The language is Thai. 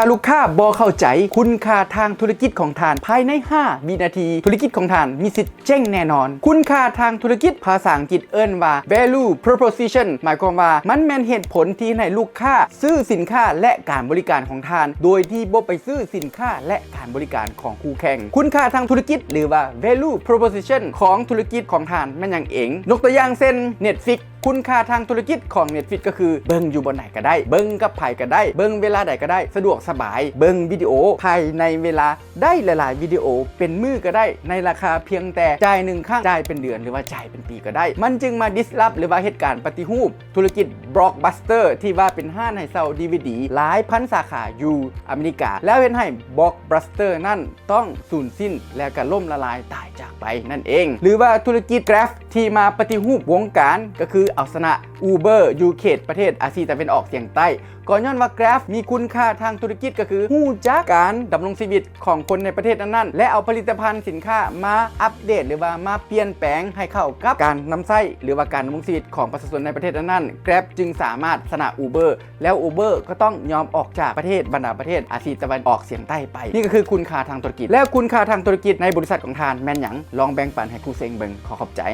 ถ้าลูกค้าบ่เข้าใจคุณค่าทางธุรกิจของท่านภายใน5วินาทีธุรกิจของท่านมีสิทธิ์เจ๊งแน่นอนคุณค่าทางธุรกิจภาษาอังกฤษเอิ้นว่า value proposition หมายความว่ามันแม่นเหตุผลที่ให้ลูกค้าซื้อสินค้าและการบริการของท่านโดยที่บ่ไปซื้อสินค้าและการบริการของคู่แข่งคุณค่าทางธุรกิจหรือว่า value proposition ของธุรกิจของท่านแม่นหยังเองยกตัวอย่างเช่น Netflixคุณค่าทางธุรกิจของ Netflix ก็คือเบิ่งอยู่บนไหนก็ได้เบิ่งกับไผก็ได้เบิ่งเวลาใดก็ได้สะดวกสบายเบิ่งวิดีโอภายในเวลาได้หลายๆวิดีโอเป็นมื้อก็ได้ในราคาเพียงแต่จ่าย1ครั้งจ่ายเป็นเดือนหรือว่าจ่ายเป็นปีก็ได้มันจึงมา disrupt หรือว่าเหตุการณ์ปฏิรูปธุรกิจ Blockbuster ที่ว่าเป็นห้างให้เช่า DVD หลายพันสาขาอยู่อเมริกาแล้วเฮ็ดให้ Blockbuster นั่นต้องสูญสิ้นและก็ล่มละลายตายจากไปนั่นเองหรือว่าธุรกิจ Grab ที่มาปฏิรูปวงการก็คือเอาชนะ Uber อยู่เขตประเทศอาซีตะวันออกเฉียงใต้ก่อนย้อนว่า Grab มีคุณค่าทางธุรกิจก็คือฮู้จักการดำรงชีวิตของคนในประเทศนั้นๆและเอาผลิตภัณฑ์สินค้ามาอัปเดตหรือว่ามาเปลี่ยนแปลงให้เข้ากับการนำใช้หรือว่าการดำรงชีวิตของประชาชนในประเทศนั้นๆ Grab จึงสามารถชนะ Uber แล้ว Uber ก็ต้องยอมออกจากประเทศบรรดาประเทศอาซีตะวันออกเฉียงใต้ไปนี่ก็คือคุณค่าทางธุรกิจแล้วคุณค่าทางธุรกิจในบริษัทของท่านแม่นหยังลองแบ่งปันให้ผู้เซ็งเบิ่งขอขอบใจ